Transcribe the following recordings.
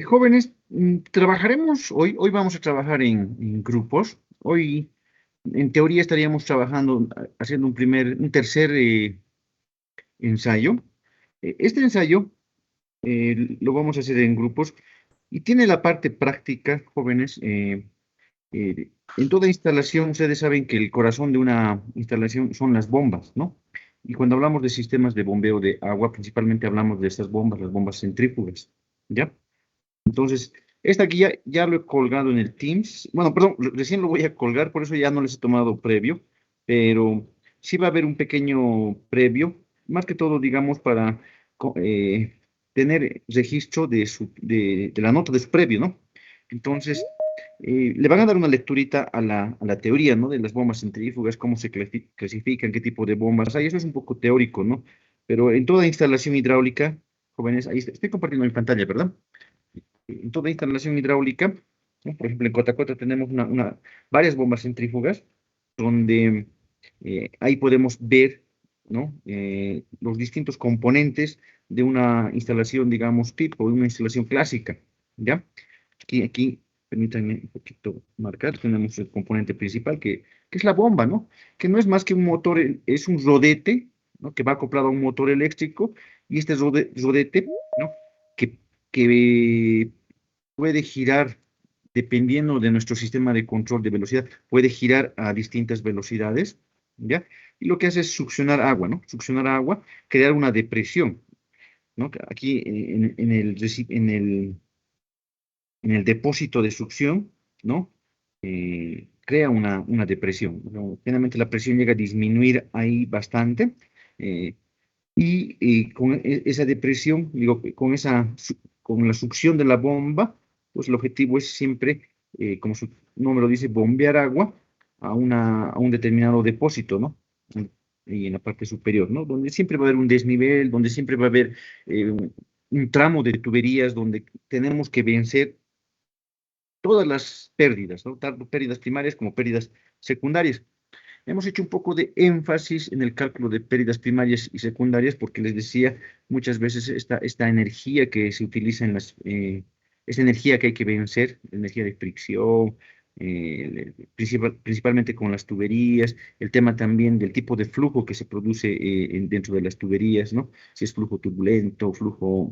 Jóvenes, trabajaremos hoy vamos a trabajar en grupos. Hoy, en teoría, estaríamos trabajando, haciendo un tercer ensayo. Este ensayo lo vamos a hacer en grupos y tiene la parte práctica, jóvenes. En toda instalación, ustedes saben que el corazón de una instalación son las bombas, ¿no? Y cuando hablamos de sistemas de bombeo de agua, principalmente hablamos de estas bombas, las bombas centrífugas, ¿ya? Entonces, esta aquí ya lo he colgado en el Teams. Bueno, perdón, recién lo voy a colgar, por eso ya no les he tomado previo, pero sí va a haber un pequeño previo, más que todo, digamos, para tener registro de la nota de su previo, ¿no? Entonces, le van a dar una lecturita a la teoría, ¿no? De las bombas centrífugas, cómo se clasifican, qué tipo de bombas hay. Eso es un poco teórico, ¿no? Pero en toda instalación hidráulica, jóvenes, ahí estoy compartiendo mi pantalla, ¿verdad? En toda instalación hidráulica, ¿no? Por ejemplo, en Cotacota tenemos varias bombas centrífugas donde ahí podemos ver, ¿no? Los distintos componentes de una instalación, digamos, tipo, de una instalación clásica, ¿ya? Aquí, permítanme un poquito marcar, tenemos el componente principal que es la bomba, ¿no? Que no es más que un motor, es un rodete, ¿no? Que va acoplado a un motor eléctrico y este rodete, ¿no? Que puede girar, dependiendo de nuestro sistema de control de velocidad, puede girar a distintas velocidades, ¿ya? Y lo que hace es succionar agua, ¿no? Succionar agua, crear una depresión, ¿no? Aquí en el depósito de succión, ¿no? Crea una depresión, ¿no? Generalmente la presión llega a disminuir ahí bastante, eh, y con esa depresión, digo, con la succión de la bomba, pues el objetivo es siempre, como su nombre lo dice, bombear agua a un determinado depósito, ¿no? Y en la parte superior, ¿no? Donde siempre va a haber un desnivel, donde siempre va a haber un tramo de tuberías donde tenemos que vencer todas las pérdidas, ¿no? Tanto pérdidas primarias como pérdidas secundarias. Hemos hecho un poco de énfasis en el cálculo de pérdidas primarias y secundarias porque les decía muchas veces esta energía que se utiliza esta energía que hay que vencer, energía de fricción, principalmente con las tuberías, el tema también del tipo de flujo que se produce dentro de las tuberías, ¿no? Si es flujo turbulento, flujo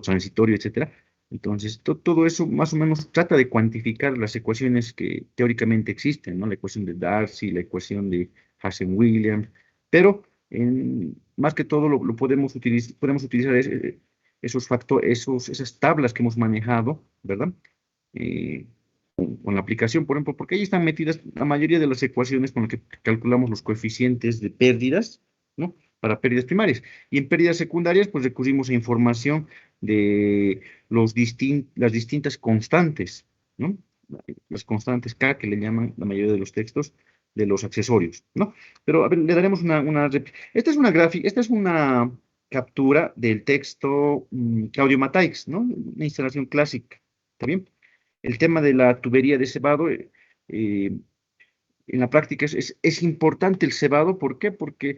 transitorio, etcétera. Entonces, todo eso más o menos trata de cuantificar las ecuaciones que teóricamente existen, ¿no? La ecuación de Darcy, la ecuación de Hazen-Williams, pero más que todo lo podemos utilizar esos factores, esas tablas que hemos manejado, ¿verdad? Eh, con la aplicación, por ejemplo, porque ahí están metidas la mayoría de las ecuaciones con las que calculamos los coeficientes de pérdidas, ¿no? Para pérdidas primarias. Y en pérdidas secundarias, pues recurrimos a información de las distintas constantes, ¿no? Las constantes K, que le llaman la mayoría de los textos, de los accesorios, ¿no? Pero a ver, le daremos esta es una gráfica, esta es una captura del texto Claudio Mataix, ¿no? Una instalación clásica, ¿está bien? El tema de la tubería de cebado, eh, en la práctica es importante el cebado. ¿Por qué? Porque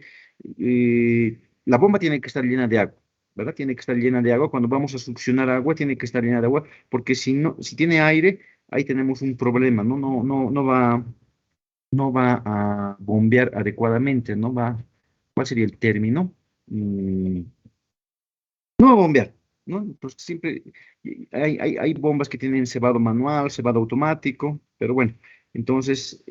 la bomba tiene que estar llena de agua, ¿verdad? Tiene que estar llena de agua. Cuando vamos a succionar agua, tiene que estar llena de agua, porque si no, si tiene aire, ahí tenemos un problema, ¿no? No va a bombear adecuadamente, no va, ¿cuál sería el término? Mm, no va a bombear, ¿no? Entonces siempre hay bombas que tienen cebado manual, cebado automático, pero bueno, entonces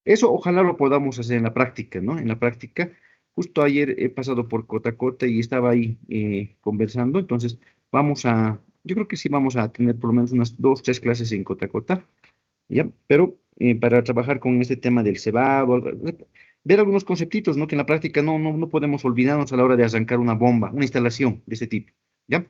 eso ojalá lo podamos hacer en la práctica, ¿no? En la práctica, justo ayer he pasado por Cota y estaba ahí conversando, entonces yo creo que sí vamos a tener por lo menos unas dos, tres clases en Cota, ¿ya? Pero para trabajar con este tema del cebado, ver algunos conceptitos, ¿no? Que en la práctica no podemos olvidarnos a la hora de arrancar una bomba, una instalación de este tipo, ¿ya?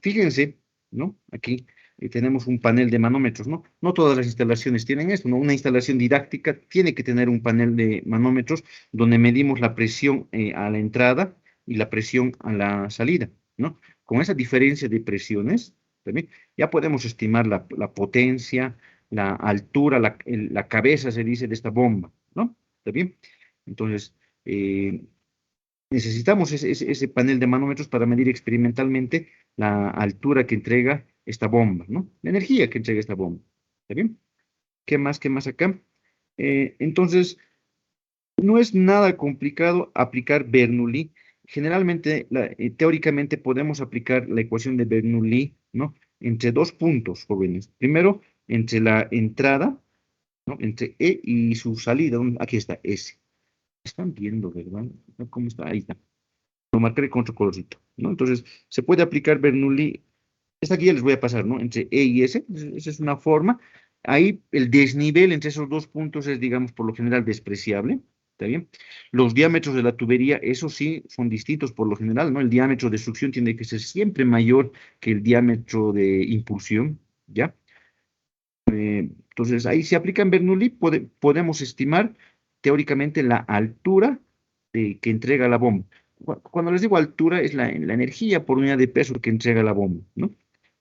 Fíjense, ¿no? Aquí tenemos un panel de manómetros, ¿no? No todas las instalaciones tienen esto, ¿no? Una instalación didáctica tiene que tener un panel de manómetros donde medimos la presión a la entrada y la presión a la salida, ¿no? Con esa diferencia de presiones, también ya podemos estimar la potencia, la altura, la cabeza, se dice, de esta bomba, ¿no? ¿Está bien? Entonces, necesitamos ese panel de manómetros para medir experimentalmente la altura que entrega esta bomba, ¿no? La energía que entrega esta bomba. ¿Está bien? ¿Qué más? ¿Qué más acá? Entonces, no es nada complicado aplicar Bernoulli. Generalmente, teóricamente, podemos aplicar la ecuación de Bernoulli, ¿no? Entre dos puntos, jóvenes. Primero, entre la entrada, ¿no? Entre E y su salida. Aquí está, S. Están viendo, ¿verdad? ¿Cómo está? Ahí está. Lo marcaré con otro colorcito, ¿no? Entonces, se puede aplicar Bernoulli. Esta aquí ya les voy a pasar, ¿no? Entre E y S. Esa es una forma. Ahí el desnivel entre esos dos puntos es, digamos, por lo general despreciable. ¿Está bien? Los diámetros de la tubería, eso sí, son distintos por lo general, ¿no? El diámetro de succión tiene que ser siempre mayor que el diámetro de impulsión, ¿ya? Entonces, ahí se aplica en Bernoulli, podemos estimar teóricamente la altura que entrega la bomba. Cuando les digo altura, es la energía por unidad de peso que entrega la bomba, ¿no?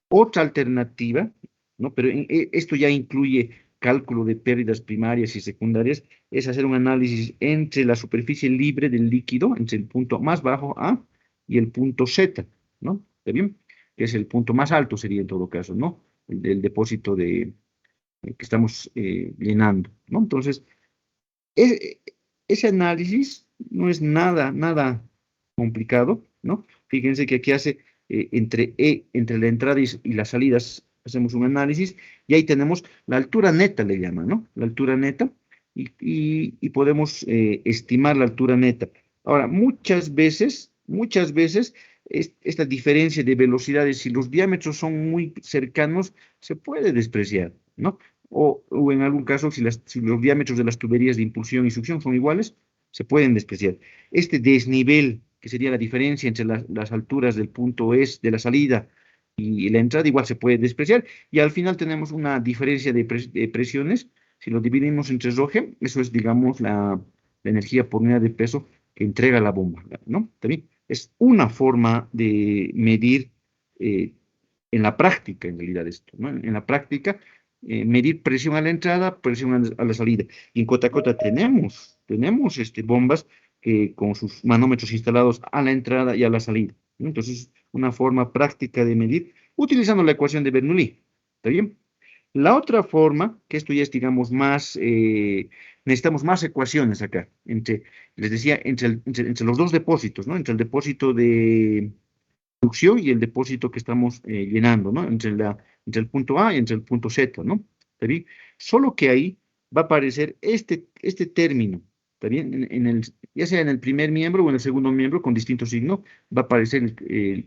Otra alternativa, ¿no? Pero esto ya incluye cálculo de pérdidas primarias y secundarias, es hacer un análisis entre la superficie libre del líquido, entre el punto más bajo A y el punto Z, ¿no? ¿Está bien? Que es el punto más alto, sería en todo caso, ¿no? El del depósito que estamos llenando, ¿no? Entonces, e- ese análisis no es nada complicado, ¿no? Fíjense que aquí hace entre la entrada y las salidas, hacemos un análisis y ahí tenemos la altura neta, le llaman, ¿no? La altura neta y podemos estimar la altura neta. Ahora, muchas veces, esta diferencia de velocidades, si los diámetros son muy cercanos, se puede despreciar, ¿no? O en algún caso, si los diámetros de las tuberías de impulsión y succión son iguales, se pueden despreciar. Este desnivel, que sería la diferencia entre las alturas del punto S de la salida y la entrada, igual se puede despreciar. Y al final tenemos una diferencia de presiones. Si lo dividimos entre ROGE, eso es, digamos, la energía por unidad de peso que entrega la bomba, ¿no? También es una forma de medir eh, en la práctica, en realidad, esto, ¿no? En la práctica medir presión a la entrada, presión a la salida. Y en Cotacota tenemos bombas que con sus manómetros instalados a la entrada y a la salida, ¿no? Entonces, una forma práctica de medir utilizando la ecuación de Bernoulli. ¿Está bien? La otra forma, que esto ya es, digamos, necesitamos más ecuaciones acá, les decía, entre los dos depósitos, ¿no? Entre el depósito de producción y el depósito que estamos llenando, ¿no? Entre el punto A y entre el punto Z, ¿no? ¿Está bien? Solo que ahí va a aparecer este término, ¿está bien? Ya sea en el primer miembro o en el segundo miembro con distinto signo, va a aparecer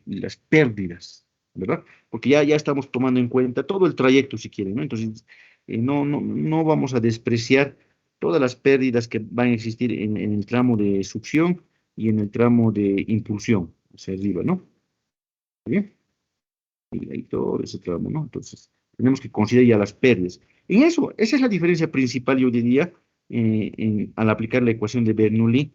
las pérdidas, ¿verdad? Porque ya estamos tomando en cuenta todo el trayecto, si quieren, ¿no? Entonces, no vamos a despreciar todas las pérdidas que van a existir en el tramo de succión y en el tramo de impulsión hacia arriba, ¿no? Bien, y ahí todo ese tramo, ¿no? Entonces, tenemos que considerar ya las pérdidas. En eso, esa es la diferencia principal, yo diría, al aplicar la ecuación de Bernoulli,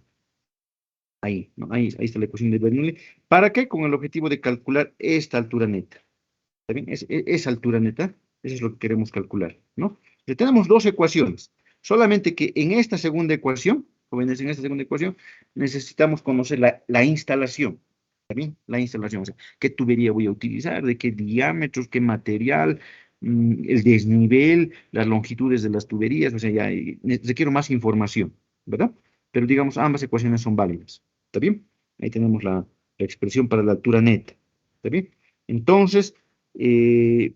ahí, ¿no? Ahí está la ecuación de Bernoulli. ¿Para qué? Con el objetivo de calcular esta altura neta. ¿Está bien? Esa altura neta, eso es lo que queremos calcular, ¿no? Ya tenemos dos ecuaciones, solamente que en esta segunda ecuación, jóvenes, en esta segunda ecuación, necesitamos conocer la instalación. ¿Está bien? La instalación, o sea, qué tubería voy a utilizar, de qué diámetros, qué material, el desnivel, las longitudes de las tuberías, o sea, ya requiero más información, ¿verdad? Pero digamos, ambas ecuaciones son válidas. ¿Está bien? Ahí tenemos la expresión para la altura neta. ¿Está bien? Entonces, eh,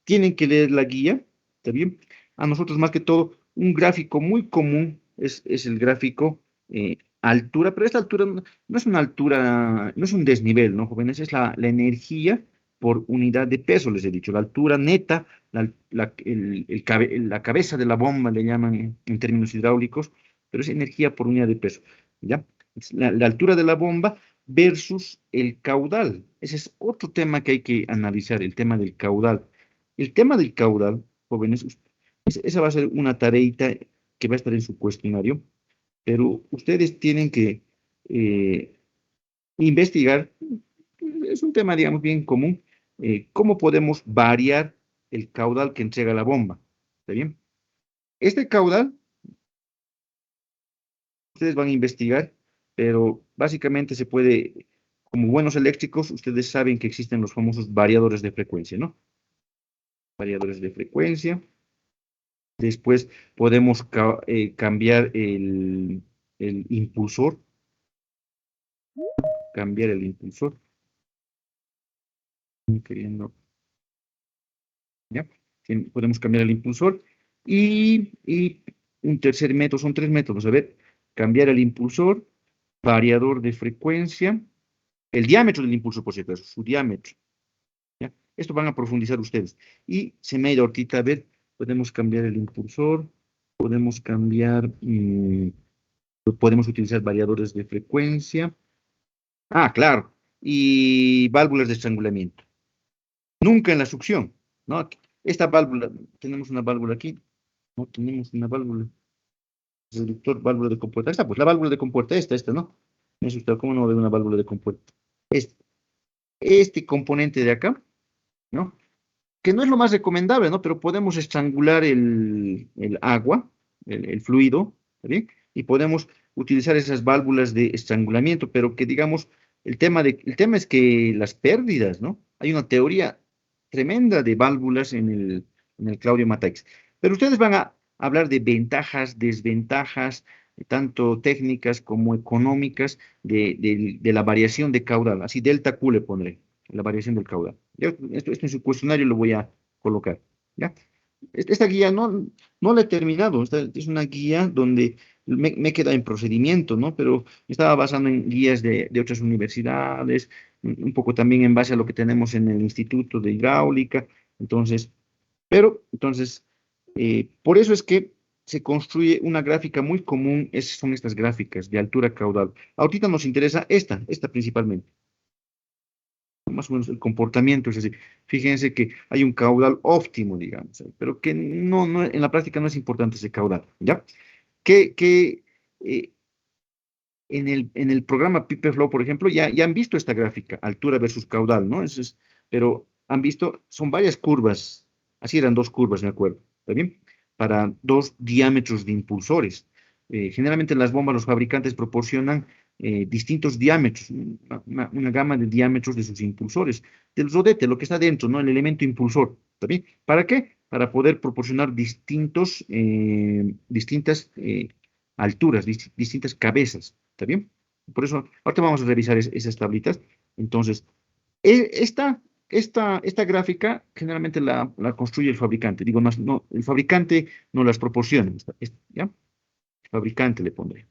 tienen que leer la guía, ¿está bien? A nosotros más que todo, un gráfico muy común es el gráfico altura, pero esta altura no es una altura, no es un desnivel, ¿no, jóvenes? Es la energía por unidad de peso, les he dicho, la altura neta, la cabeza de la bomba le llaman en términos hidráulicos, pero es energía por unidad de peso, ¿ya? Es la altura de la bomba versus el caudal. Ese es otro tema que hay que analizar, el tema del caudal. El tema del caudal, jóvenes, esa va a ser una tareita que va a estar en su cuestionario, pero ustedes tienen que eh, investigar, es un tema, digamos, bien común, cómo podemos variar el caudal que entrega la bomba. ¿Está bien? Este caudal Ustedes van a investigar, pero básicamente se puede, como buenos eléctricos, ustedes saben que existen los famosos variadores de frecuencia, ¿no? Variadores de frecuencia. Después podemos cambiar el impulsor, cambiar el impulsor, queriendo, ¿ya? Podemos cambiar el impulsor y un tercer método, son tres métodos, a ver, cambiar el impulsor, variador de frecuencia, el diámetro del impulsor, por cierto, su diámetro, ¿ya? Esto van a profundizar ustedes. Y se me ha ido ahorita, a ver, podemos cambiar el impulsor, podemos cambiar, podemos utilizar variadores de frecuencia. Ah, claro. Y válvulas de estrangulamiento. Nunca en la succión, ¿no? Esta válvula, tenemos una válvula aquí. No tenemos una válvula. Reductor, válvula de compuerta. Esta, pues la válvula de compuerta, esta, ¿no? Me asusta, ¿cómo no ve una válvula de compuerta? Este componente de acá, ¿no? Que no es lo más recomendable, ¿no? Pero podemos estrangular el agua, el fluido, ¿está bien? Y podemos utilizar esas válvulas de estrangulamiento, pero que digamos, el tema es que las pérdidas, ¿no? Hay una teoría tremenda de válvulas en el Claudio Mataix. Pero ustedes van a hablar de ventajas, desventajas, tanto técnicas como económicas, de la variación de caudal. Así delta Q le pondré, la variación del caudal. Esto en su cuestionario lo voy a colocar, ¿ya? Esta guía no la he terminado, es una guía donde me queda en procedimiento, ¿no? Pero me estaba basando en guías de otras universidades, un poco también en base a lo que tenemos en el Instituto de Hidráulica, entonces, entonces, por eso es que se construye una gráfica muy común, son estas gráficas de altura caudal. Ahorita nos interesa esta principalmente, más o menos el comportamiento, es decir, fíjense que hay un caudal óptimo, digamos, pero que en la práctica no es importante ese caudal, ¿ya? Que en el programa PipeFlow, por ejemplo, ya han visto esta gráfica, altura versus caudal, ¿no? Pero han visto, son varias curvas, así eran dos curvas, me acuerdo, ¿está bien? Para dos diámetros de impulsores. Generalmente en las bombas los fabricantes proporcionan distintos diámetros, una gama de diámetros de sus impulsores, del rodete, lo que está dentro, ¿no? El elemento impulsor, ¿está bien? ¿Para qué? Para poder proporcionar distintas alturas, distintas cabezas, ¿está bien? Por eso, ahorita vamos a revisar esas tablitas. Entonces, esta gráfica generalmente la construye el fabricante. Digo, más, no, el fabricante no las proporciona, ¿ya? El fabricante le pondré.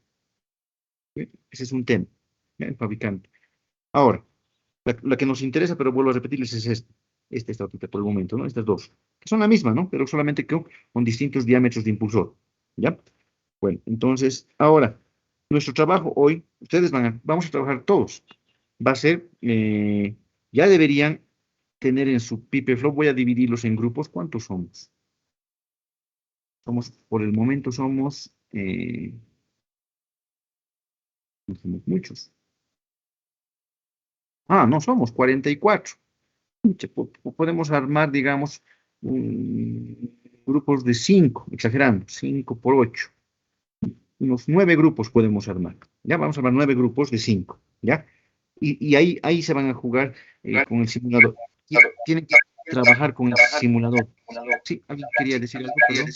¿Sí? Ese es un tema, ¿ya? El fabricante. Ahora, la que nos interesa, pero vuelvo a repetirles, es esta ahorita por el momento, ¿no? Estas dos, que son la misma, ¿no? Pero solamente que con distintos diámetros de impulsor, ¿ya? Bueno, entonces, ahora, nuestro trabajo hoy, vamos a trabajar todos. Va a ser, ya deberían tener en su PipeFlow, voy a dividirlos en grupos. ¿Cuántos somos? Por el momento no somos muchos. Ah, no somos 44. Pucha, podemos armar, digamos, grupos de 5, exagerando, 5 por 8. Unos 9 grupos podemos armar. Ya vamos a armar 9 grupos de 5, ¿ya? Y ahí se van a jugar con el simulador. Tienen que trabajar con el simulador. Sí, alguien quería decir algo, perdón.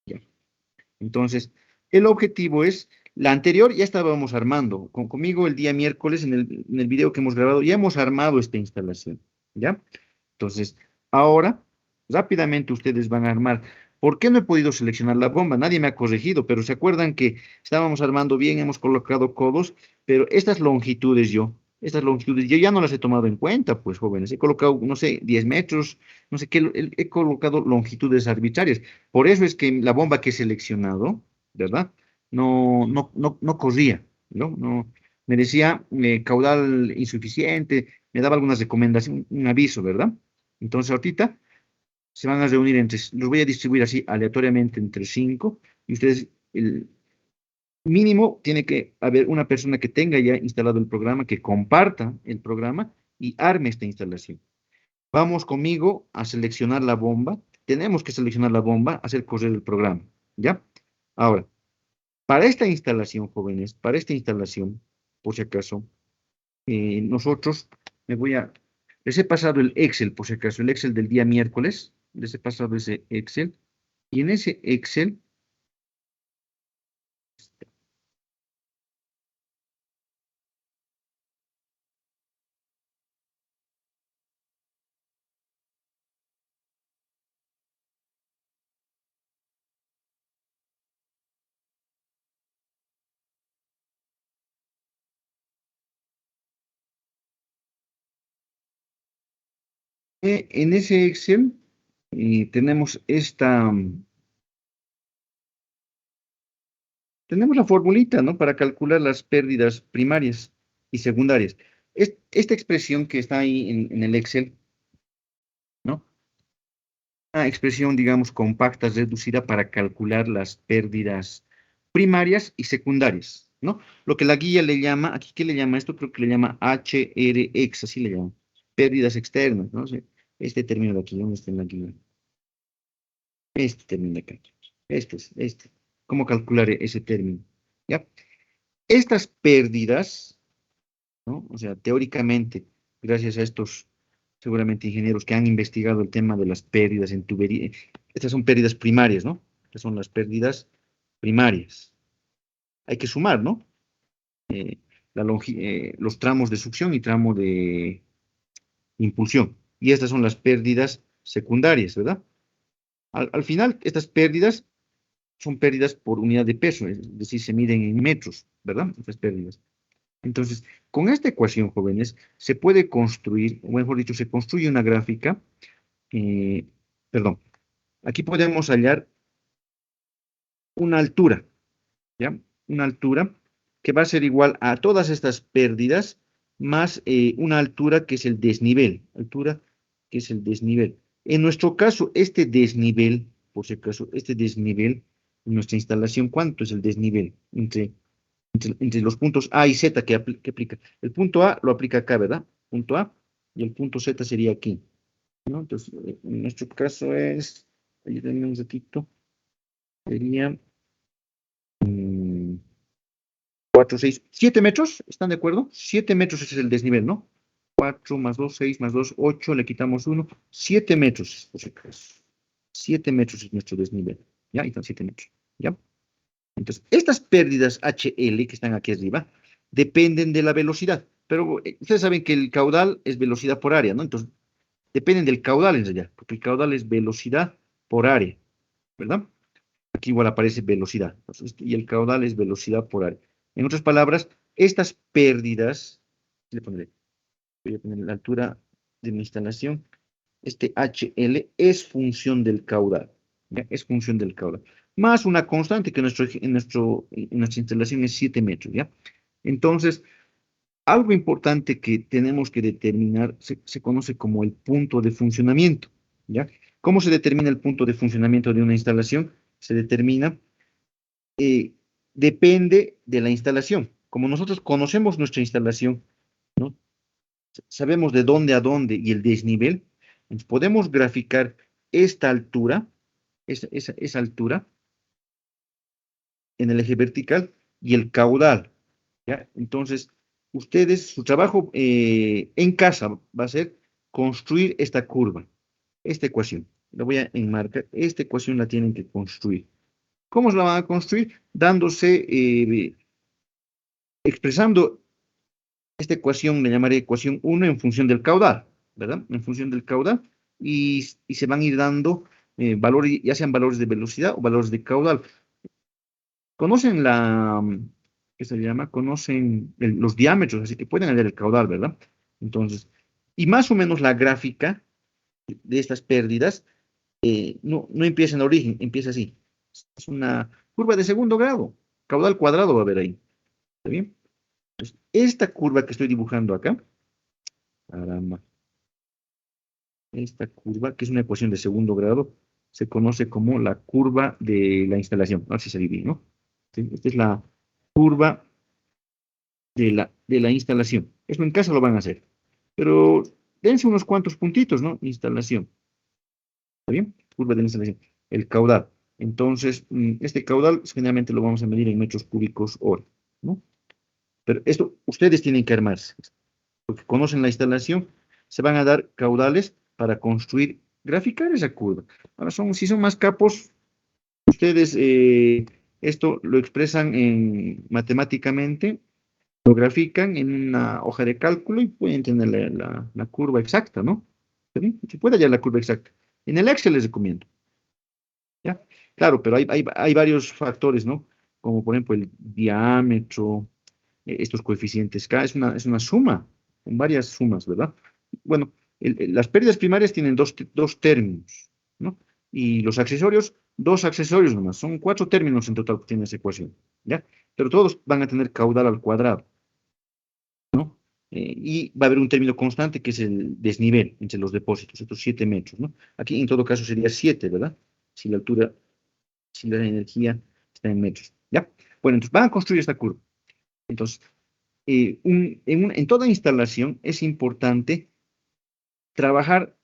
Ya. Entonces, el objetivo es, la anterior ya estábamos armando. Conmigo el día miércoles en el video que hemos grabado, ya hemos armado esta instalación, ¿ya? Entonces, ahora, rápidamente ustedes van a armar. ¿Por qué no he podido seleccionar la bomba? Nadie me ha corregido, pero se acuerdan que estábamos armando bien, hemos colocado codos, pero estas longitudes yo ya no las he tomado en cuenta, pues jóvenes. He colocado, no sé, 10 metros, no sé qué, he colocado longitudes arbitrarias. Por eso es que la bomba que he seleccionado, ¿verdad? No corría, ¿no? Me decía caudal insuficiente, me daba algunas recomendaciones, un aviso, ¿verdad? Entonces ahorita se van a reunir los voy a distribuir así aleatoriamente entre 5 y ustedes, el mínimo tiene que haber una persona que tenga ya instalado el programa, que comparta el programa y arme esta instalación. Vamos conmigo a seleccionar la bomba. Tenemos que seleccionar la bomba, hacer correr el programa, ¿ya? Ahora, para esta instalación, jóvenes, para esta instalación, por si acaso, nosotros, les he pasado el Excel, por si acaso, el Excel del día miércoles, les he pasado ese Excel, y en ese Excel, en ese Excel, tenemos tenemos la formulita, ¿no? Para calcular las pérdidas primarias y secundarias. Esta expresión que está ahí en el Excel, ¿no? Una expresión, digamos, compacta, reducida para calcular las pérdidas primarias y secundarias, ¿no? Lo que la guía le llama, aquí, ¿qué le llama esto? Creo que le llama HRX, así le llama. Pérdidas externas, ¿no? Este término de aquí, ¿dónde está en la guía? Este término de acá. Este. ¿Cómo calcular ese término? ¿Ya? Estas pérdidas, ¿no? O sea, teóricamente, gracias a estos, seguramente, ingenieros que han investigado el tema de las pérdidas en tubería, estas son pérdidas primarias, ¿no? Estas son las pérdidas primarias. Hay que sumar, ¿no? Eh, los tramos de succión y tramo de impulsión. Y estas son las pérdidas secundarias, ¿verdad? Al final, estas pérdidas son pérdidas por unidad de peso, es decir, se miden en metros, ¿verdad? Estas pérdidas. Entonces, con esta ecuación, jóvenes, se puede construir, o mejor dicho, se construye una gráfica, eh, perdón, aquí podemos hallar una altura, ¿ya? Una altura que va a ser igual a todas estas pérdidas más una altura que es el desnivel, altura que es el desnivel. En nuestro caso, este desnivel, por si acaso, este desnivel en nuestra instalación, ¿cuánto es el desnivel entre los puntos A y Z que aplica? El punto A lo aplica acá, ¿verdad? Punto A, y el punto Z sería aquí, ¿no? Entonces, en nuestro caso ayúdenme un ratito, sería 4, 6, 7 metros, ¿están de acuerdo? 7 metros ese es el desnivel, ¿no? 4 más 2, 6 más 2, 8, le quitamos 1, 7 metros, por si acaso. 7 metros es nuestro desnivel, ¿ya? Ahí están 7 metros, ¿ya? Entonces, estas pérdidas HL que están aquí arriba dependen de la velocidad, pero ustedes saben que el caudal es velocidad por área, ¿no? Entonces, dependen del caudal en realidad, porque el caudal es velocidad por área, ¿verdad? Aquí igual aparece velocidad, entonces, y el caudal es velocidad por área. En otras palabras, estas pérdidas, voy a poner la altura de mi instalación, este HL es función del caudal, ¿ya? Es función del caudal, más una constante que en nuestra instalación es 7 metros, ¿ya? Entonces, algo importante que tenemos que determinar se conoce como el punto de funcionamiento, ¿ya? ¿Cómo se determina el punto de funcionamiento de una instalación? Se determina, eh, depende de la instalación. Como nosotros conocemos nuestra instalación, ¿no? Sabemos de dónde a dónde y el desnivel, entonces podemos graficar esta altura, esa altura en el eje vertical y el caudal, ¿ya? Entonces, ustedes, su trabajo en casa va a ser construir esta curva, esta ecuación. La voy a enmarcar. Esta ecuación la tienen que construir. ¿Cómo se la van a construir? Expresando esta ecuación, le llamaré ecuación 1 en función del caudal, ¿verdad? En función del caudal, y se van a ir dando valores, ya sean valores de velocidad o valores de caudal. Conocen ¿qué se llama? Conocen los diámetros, así que pueden hallar el caudal, ¿verdad? Entonces, y más o menos la gráfica de estas pérdidas no empieza en origen, empieza así. Es una curva de segundo grado, caudal cuadrado va a haber ahí. ¿Está bien? Entonces, esta curva que estoy dibujando acá, caramba, esta curva, que es una ecuación de segundo grado, se conoce como la curva de la instalación. A ver si se divide, ¿no? ¿Sí? Esta es la curva de la instalación. Eso en casa lo van a hacer. Pero dense unos cuantos puntitos, ¿no? Instalación. ¿Está bien? Curva de la instalación. El caudal. Entonces, este caudal generalmente lo vamos a medir en metros cúbicos hora, ¿no? Pero esto ustedes tienen que armarse, porque conocen la instalación, se van a dar caudales para construir, graficar esa curva. Ahora, si son más capos, ustedes esto lo expresan matemáticamente, lo grafican en una hoja de cálculo y pueden tener la curva exacta, ¿no? ¿Está bien? Se puede hallar la curva exacta. En el Excel les recomiendo, ¿ya? Claro, pero hay varios factores, ¿no? Como por ejemplo el diámetro, estos coeficientes K, es una suma, con varias sumas, ¿verdad? Bueno, las pérdidas primarias tienen dos términos, ¿no? Y los accesorios, dos accesorios nomás, son cuatro términos en total que tiene esa ecuación, ¿ya? Pero todos van a tener caudal al cuadrado, ¿no? Y va a haber un término constante que es el desnivel entre los depósitos, estos 7 metros, ¿no? Aquí en todo caso sería 7, ¿verdad? Si la altura, si la energía está en metros, ¿ya? Bueno, entonces van a construir esta curva. Entonces, en toda instalación es importante trabajar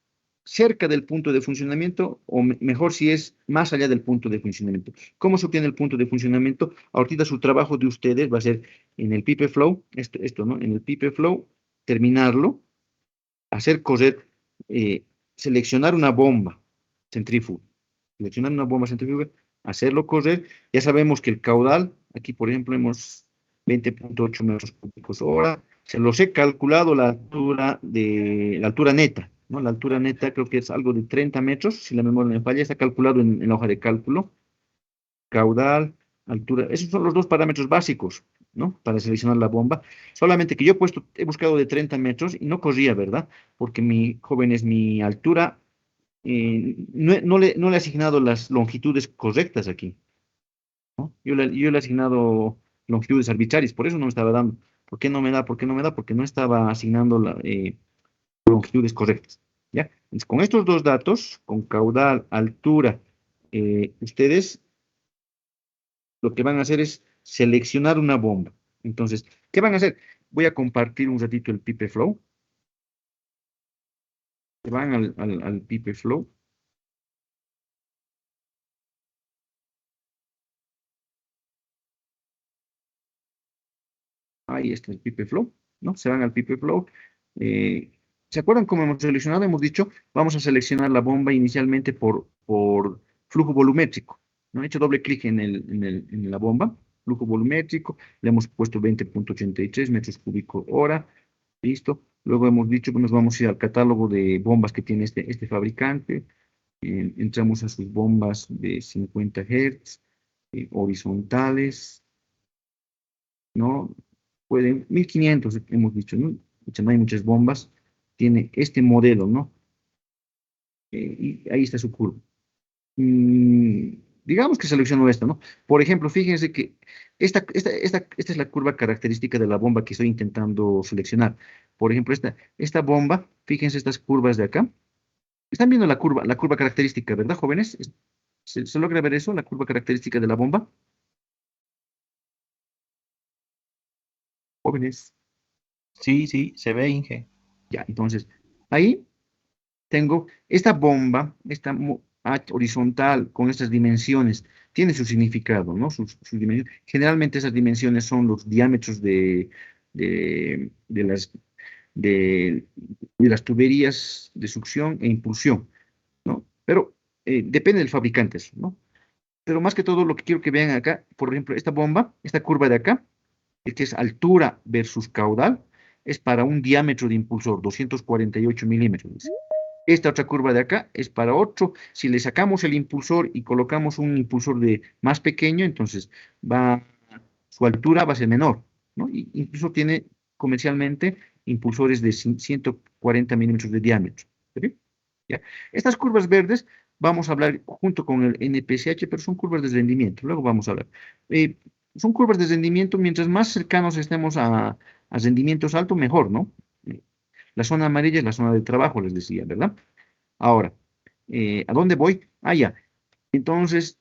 cerca del punto de funcionamiento o mejor si es más allá del punto de funcionamiento. ¿Cómo se obtiene el punto de funcionamiento? Ahorita su trabajo de ustedes va a ser en el pipe flow, esto, ¿no? En el pipe flow, terminarlo, hacer correr, seleccionar una bomba centrífuga, seleccionar una bomba centrífuga, hacerlo correr. Ya sabemos que el caudal, aquí por ejemplo hemos 20,8 metros cúbicos hora, se los he calculado la altura neta, ¿no? La altura neta creo que es algo de 30 metros, si la memoria no me falla, está calculado en la hoja de cálculo, caudal, altura, esos son los dos parámetros básicos, ¿no? Para seleccionar la bomba. Solamente que yo he buscado de 30 metros y no corría, ¿verdad? Porque mi altura, no le he asignado las longitudes correctas aquí, ¿no? Yo le he asignado longitudes arbitrarias, por eso no me estaba dando. ¿Por qué no me da? ¿Por qué no me da? Porque no estaba asignando longitudes correctas, ¿ya? Entonces, con estos dos datos, con caudal, altura, ustedes lo que van a hacer es seleccionar una bomba. Entonces, ¿qué van a hacer? Voy a compartir un ratito el Pipe Flow. Van al Pipe Flow. Ahí está el Pipe Flow, ¿no? Se van al Pipe Flow. Eh, ¿Se acuerdan cómo hemos seleccionado? Hemos dicho, vamos a seleccionar la bomba inicialmente por flujo volumétrico, ¿no? He hecho doble clic en la bomba, flujo volumétrico, le hemos puesto 20,83 metros cúbicos hora, listo. Luego hemos dicho que nos vamos a ir al catálogo de bombas que tiene este fabricante. Entramos a sus bombas de 50 Hz, horizontales, ¿no? Pueden, 1500 hemos dicho, ¿no? No hay muchas bombas. Tiene este modelo, ¿no? Y ahí está su curva. Mm, digamos que selecciono esta, ¿no? Por ejemplo, fíjense que esta es la curva característica de la bomba que estoy intentando seleccionar. Por ejemplo, esta bomba, fíjense estas curvas de acá. Están viendo la curva característica, ¿verdad, jóvenes? ¿Se logra ver eso, la curva característica de la bomba? Jóvenes. Sí, sí, se ve, Inge. Ya, entonces, ahí tengo esta bomba, horizontal con estas dimensiones, tiene su significado, ¿no? Sus dimensiones. Generalmente esas dimensiones son los diámetros de, de las, de, de las tuberías de succión e impulsión, ¿no? Pero depende del fabricante eso, ¿no? Pero más que todo lo que quiero que vean acá, por ejemplo, esta bomba, esta curva de acá, que es altura versus caudal, es para un diámetro de impulsor, 248 milímetros. Esta otra curva de acá es para otro. Si le sacamos el impulsor y colocamos un impulsor de más pequeño, entonces su altura va a ser menor, ¿no? Y incluso tiene comercialmente impulsores de 140 milímetros de diámetro. ¿Está bien? ¿Ya? Estas curvas verdes vamos a hablar junto con el NPCH, pero son curvas de rendimiento. Luego vamos a hablar. Eh, son curvas de rendimiento, mientras más cercanos estemos a rendimientos altos, mejor, ¿no? La zona amarilla es la zona de trabajo, les decía, ¿verdad? Ahora, ¿a dónde voy? Ah, ya. Entonces,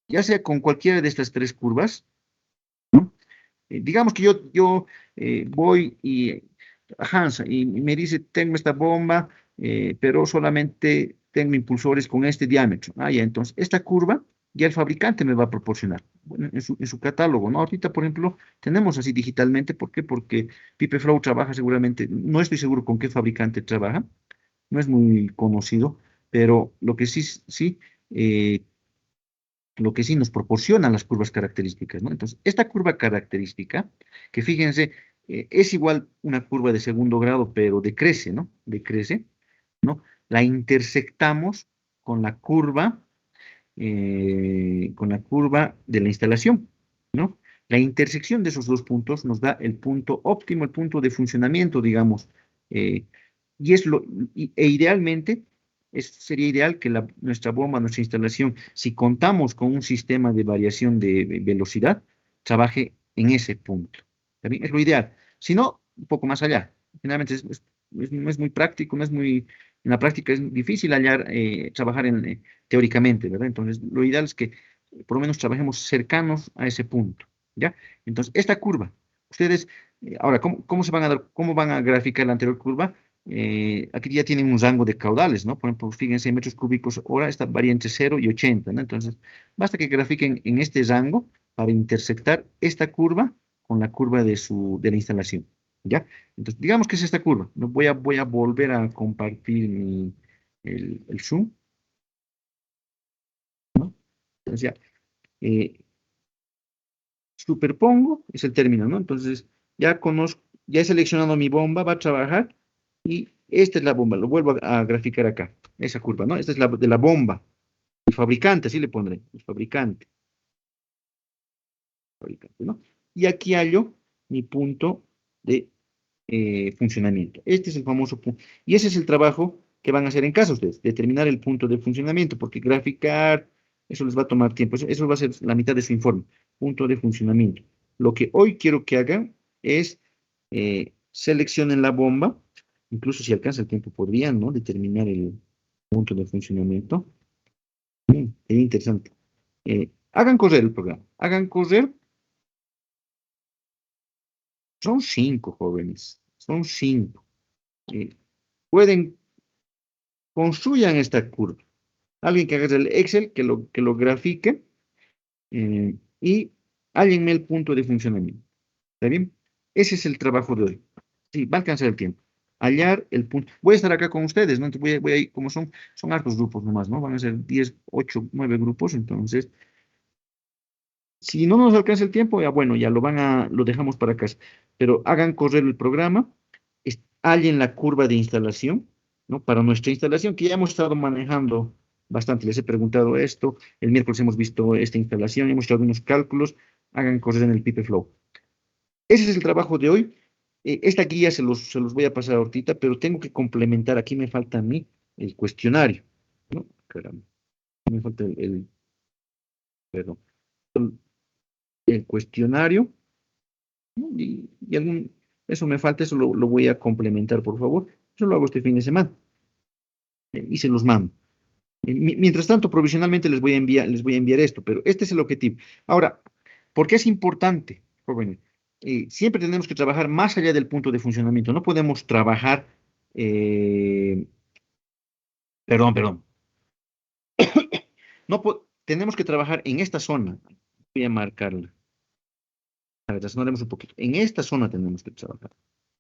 ya sea con cualquiera de estas tres curvas, digamos que yo voy a Hansa y me dice, tengo esta bomba, pero solamente tengo impulsores con este diámetro. Ah, ya, entonces, esta curva ya el fabricante me va a proporcionar bueno, en su catálogo, ¿no? Ahorita, por ejemplo, tenemos así digitalmente, ¿por qué? Porque PipeFlow trabaja seguramente, no estoy seguro con qué fabricante trabaja, no es muy conocido, pero eh, lo que sí nos proporciona las curvas características, ¿no? Entonces, esta curva característica, que fíjense, es igual una curva de segundo grado, pero decrece, ¿no? Decrece, ¿no? La intersectamos con con la curva de la instalación, ¿no? La intersección de esos dos puntos nos da el punto óptimo, el punto de funcionamiento, digamos, eh, y es idealmente, sería ideal que nuestra bomba, nuestra instalación, si contamos con un sistema de variación de velocidad, trabaje en ese punto. ¿Está bien? Es lo ideal. Si no, un poco más allá. Generalmente no es muy práctico, no es muy, en la práctica es difícil hallar, trabajar teóricamente, ¿verdad? Entonces, lo ideal es que por lo menos trabajemos cercanos a ese punto, ¿ya? Entonces, esta curva, ustedes, ahora, ¿cómo se van a dar, cómo van a graficar la anterior curva? Aquí ya tienen un rango de caudales, ¿no? Por ejemplo, fíjense, en metros cúbicos hora, esta varía entre 0 y 80, ¿no? Entonces, basta que grafiquen en este rango para intersectar esta curva con la curva de la instalación, ¿ya? Entonces, digamos que es esta curva. No voy a volver a compartir el Zoom, ¿no? Entonces, ya, eh, superpongo, es el término, ¿no? Entonces, ya conozco, ya he seleccionado mi bomba, va a trabajar, y esta es la bomba, lo vuelvo a graficar acá, esa curva, ¿no? Esta es la de la bomba, el fabricante, así le pondré, el fabricante, ¿no? Y aquí hallo mi punto de funcionamiento. Este es el famoso punto. Y ese es el trabajo que van a hacer en casa ustedes, determinar el punto de funcionamiento, porque graficar, eso les va a tomar tiempo, eso va a ser la mitad de su informe, punto de funcionamiento. Lo que hoy quiero que hagan es seleccionen la bomba, incluso si alcanza el tiempo podrían, ¿no? Determinar el punto de funcionamiento. Sería interesante. Hagan correr el programa, hagan correr, son 5 jóvenes, son 5. Pueden, construyan esta curva. Alguien que haga el Excel, que lo grafique, y hállenme el punto de funcionamiento. ¿Está bien? Ese es el trabajo de hoy. Sí, va a alcanzar el tiempo. Hallar el punto. Voy a estar acá con ustedes, ¿no? Entonces voy a ir, como son hartos grupos nomás, ¿no? Van a ser 10, 8, 9 grupos, entonces, si no nos alcanza el tiempo, ya bueno, lo dejamos para casa. Pero hagan correr el programa, hallen la curva de instalación, ¿no? Para nuestra instalación, que ya hemos estado manejando bastante. Les he preguntado esto, el miércoles hemos visto esta instalación, hemos hecho algunos cálculos, hagan correr en el PipeFlow. Ese es el trabajo de hoy. Esta guía se los voy a pasar ahorita, pero tengo que complementar, aquí me falta a mí el cuestionario, ¿no? Caramba, me falta perdón, el cuestionario, ¿no? Eso me falta, eso lo voy a complementar, por favor. Eso lo hago este fin de semana, y se los mando. Mientras tanto, provisionalmente les voy a enviar esto, pero este es el objetivo. Ahora, ¿por qué es importante, jóvenes? Siempre tenemos que trabajar más allá del punto de funcionamiento. No podemos trabajar, eh, perdón. No tenemos que trabajar en esta zona. Voy a marcarla. A ver, razonaremos un poquito. En esta zona tenemos que trabajar,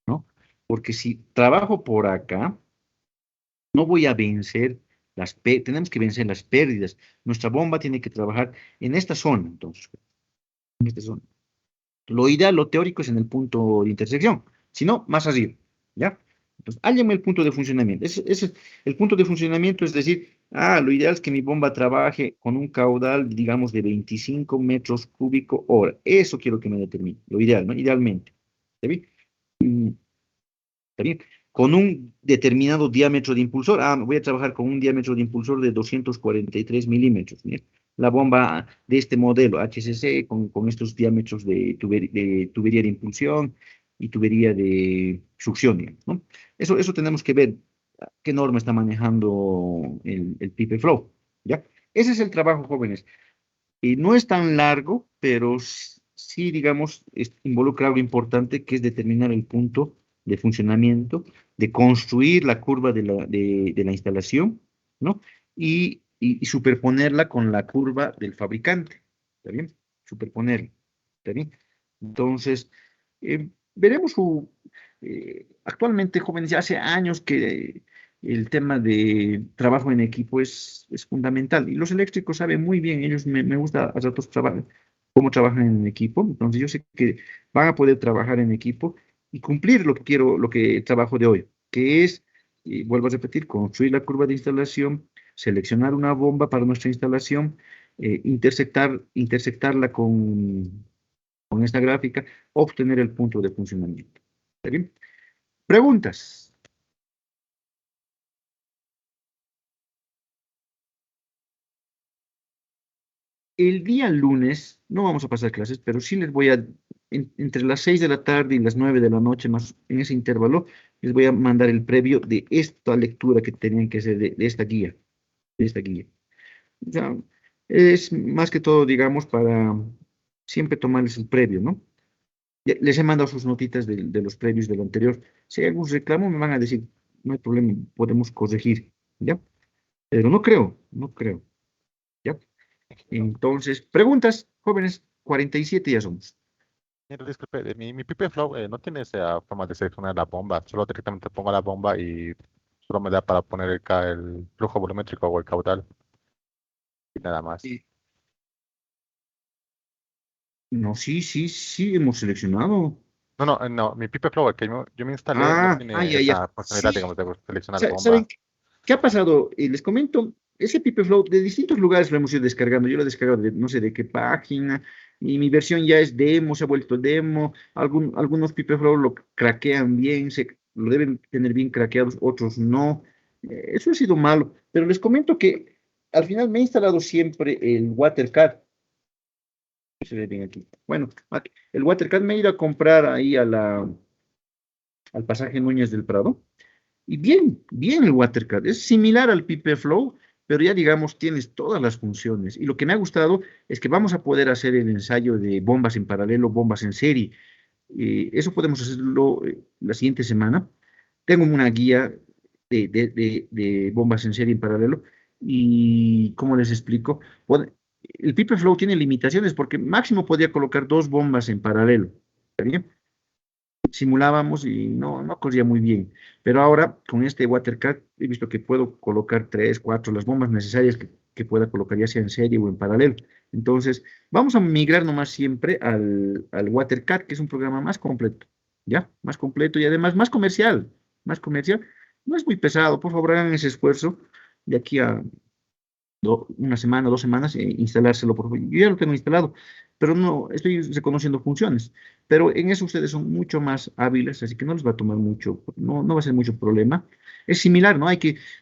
¿no? Porque si trabajo por acá, no voy a vencer tenemos que vencer las pérdidas. Nuestra bomba tiene que trabajar en esta zona, entonces, en esta zona. Lo ideal, lo teórico es en el punto de intersección, si no, más arriba, ¿ya? Entonces, hállame el punto de funcionamiento. El punto de funcionamiento es decir, lo ideal es que mi bomba trabaje con un caudal, digamos, de 25 metros cúbicos hora. Eso quiero que me determine, lo ideal, ¿no? Idealmente. ¿Está bien? Mm, ¿Está bien? Con un determinado diámetro de impulsor. Voy a trabajar con un diámetro de impulsor de 243 milímetros. Bien. La bomba de este modelo, HCC, con estos diámetros de tubería de impulsión y tubería de succión, digamos, ¿no? Eso tenemos que ver qué norma está manejando el PipeFlow, ¿ya? Ese es el trabajo, jóvenes. Y no es tan largo, pero sí, digamos, involucra algo importante que es determinar el punto de funcionamiento, de construir la curva de la instalación, ¿no? Y y superponerla con la curva del fabricante. ¿Está bien? Superponerla. ¿Está bien? Entonces, veremos actualmente, jóvenes, ya hace años que el tema de trabajo en equipo es fundamental. Y los eléctricos saben muy bien, ellos me gusta a ratos cómo trabajan en equipo. Entonces, yo sé que van a poder trabajar en equipo y cumplir lo que quiero, lo que trabajo de hoy, que es, vuelvo a repetir, construir la curva de instalación, seleccionar una bomba para nuestra instalación, intersectarla con esta gráfica, obtener el punto de funcionamiento. ¿Está bien? Preguntas. El día lunes no vamos a pasar clases, pero sí les voy a, entre las 6 de la tarde y las 9 de la noche, más en ese intervalo, les voy a mandar el previo de esta lectura que tenían que hacer de esta guía, de esta guía. O sea, es más que todo, digamos, para siempre tomarles el previo, ¿no? Les he mandado sus notitas de los previos de lo anterior. Si hay algún reclamo, me van a decir, no hay problema, podemos corregir, ¿ya? Pero no creo, no creo, ¿ya? Entonces, preguntas, jóvenes, 47 ya somos. Mira, disculpe, mi Pipe Flow no tiene esa forma de seleccionar la bomba. Solo directamente pongo la bomba y solo me da para poner el flujo volumétrico o el caudal y nada más. Sí. No, sí, sí, sí, hemos seleccionado. No, mi Pipe Flow, el que yo me instalé, no tiene Ya, ya. esa funcionalidad, digamos, Sí, de seleccionar ¿saben bomba. qué ha pasado? Les comento, ese PipeFlow de distintos lugares lo hemos ido descargando. Yo lo he descargado de no sé de qué página, y mi versión ya es demo, se ha vuelto demo. Algunos PipeFlow lo craquean bien, lo deben tener bien craqueados, otros no. Eso ha sido malo, pero les comento que al final me he instalado siempre el WaterCAD. Se ve bien aquí. Bueno, el WaterCAD me he ido a comprar ahí al pasaje Núñez del Prado. Y bien, bien el WaterCAD. Es similar al PipeFlow, pero ya digamos tienes todas las funciones. Y lo que me ha gustado es que vamos a poder hacer el ensayo de bombas en paralelo, bombas en serie. Eso podemos hacerlo la siguiente semana. Tengo una guía de bombas en serie en paralelo. Y, ¿cómo les explico? El PipeFlow tiene limitaciones porque máximo podía colocar dos bombas en paralelo. ¿Está bien? Simulábamos y no corría muy bien. Pero ahora con este WaterCAD he visto que puedo colocar tres, cuatro, las bombas necesarias que pueda colocar ya sea en serie o en paralelo. Entonces, vamos a migrar nomás siempre al WaterCAD, que es un programa más completo, ¿ya? Más completo y además más comercial, más comercial. No es muy pesado, por favor hagan ese esfuerzo de aquí a una semana, 2 semanas, instalárselo, por favor. Yo ya lo tengo instalado, pero no estoy reconociendo funciones. Pero en eso ustedes son mucho más hábiles, así que no les va a tomar mucho, no va a ser mucho problema. Es similar, ¿no?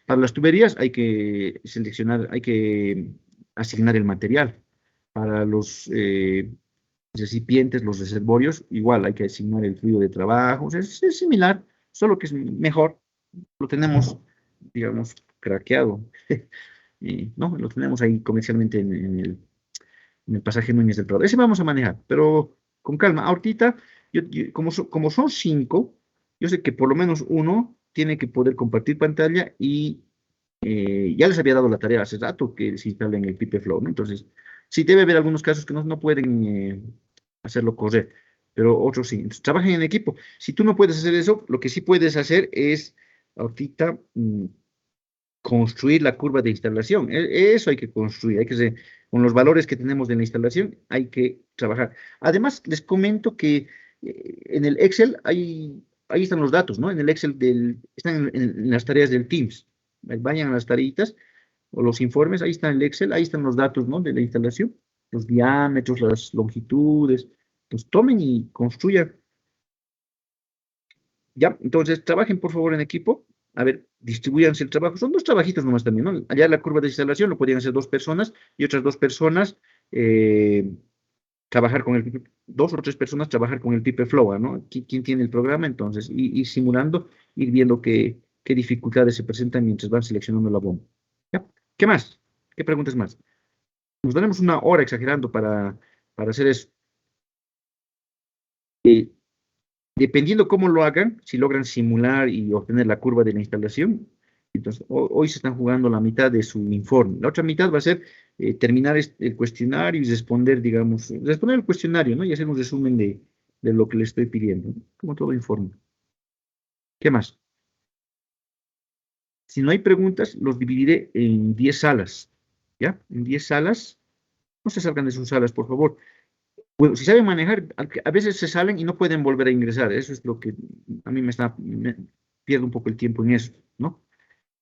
Para las tuberías hay que seleccionar, hay que asignar el material. Para los recipientes, los reservorios, igual hay que asignar el fluido de trabajo. O sea, es similar, solo que es mejor. Lo tenemos, digamos, craqueado. No, lo tenemos ahí comercialmente en el pasaje Núñez del Prado. Ese vamos a manejar, pero con calma. Ahorita, como son 5, yo sé que por lo menos uno tiene que poder compartir pantalla y ya les había dado la tarea hace rato que se instalen el PipeFlow, ¿no? Entonces, sí debe haber algunos casos que no pueden hacerlo correr, pero otros sí. Entonces, trabajen en equipo. Si tú no puedes hacer eso, lo que sí puedes hacer es ahorita construir la curva de instalación. Eso hay que construir, con los valores que tenemos de la instalación, hay que trabajar. Además, les comento que en el Excel ahí están los datos, ¿no? En el Excel están en las tareas del Teams. Vayan a las tareitas o los informes, ahí está el Excel, ahí están los datos, ¿no? De la instalación, los diámetros, las longitudes. Pues tomen y construyan. Ya, entonces trabajen por favor en equipo. A ver, distribuyanse el trabajo. Son dos trabajitos nomás también, ¿no? Allá la curva de instalación lo podrían hacer dos personas y otras dos personas trabajar con dos o tres personas trabajar con el PipeFlow, ¿no? ¿Quién tiene el programa? Entonces, ir simulando, ir viendo qué dificultades se presentan mientras van seleccionando la bomba. ¿Ya? ¿Qué más? ¿Qué preguntas más? Nos daremos una hora exagerando para hacer eso. Eh, Dependiendo cómo lo hagan, si logran simular y obtener la curva de la instalación, Entonces, hoy se están jugando la mitad de su informe. La otra mitad va a ser terminar el cuestionario y responder, digamos, responder el cuestionario, ¿no? Y hacer un resumen de lo que le estoy pidiendo, ¿no? Como todo informe. ¿Qué más? Si no hay preguntas, los dividiré en 10 salas, ¿ya? En 10 salas. No se salgan de sus salas, por favor. Bueno, si saben manejar, a veces se salen y no pueden volver a ingresar. Eso es lo que a mí pierdo un poco el tiempo en eso, ¿no?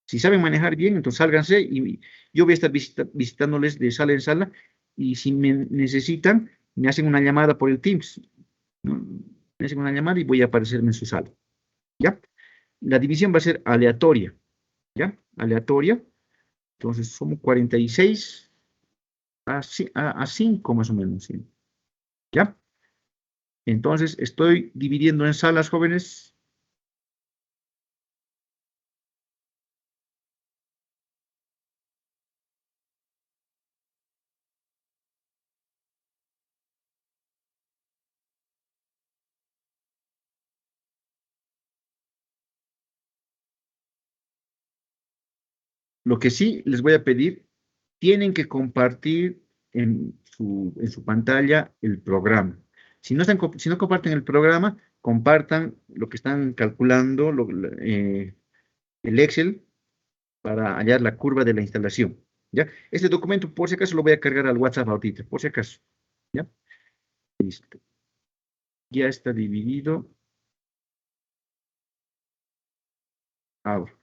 Si saben manejar bien, entonces sálganse y yo voy a estar visitándoles de sala en sala y si me necesitan, me hacen una llamada por el Teams, ¿no? Me hacen una llamada y voy a aparecerme en su sala, ¿ya? La división va a ser aleatoria, ¿ya? Aleatoria. Entonces somos 46 a 5 más o menos, ¿sí? ¿Ya? Entonces estoy dividiendo en salas, jóvenes. Lo que sí les voy a pedir, tienen que compartir en su pantalla el programa. Si no comparten el programa, compartan lo que están calculando, el Excel, para hallar la curva de la instalación. ¿Ya? Este documento, por si acaso, lo voy a cargar al WhatsApp ahorita, por si acaso. ¿Ya? Listo. Ya está dividido. Ahora.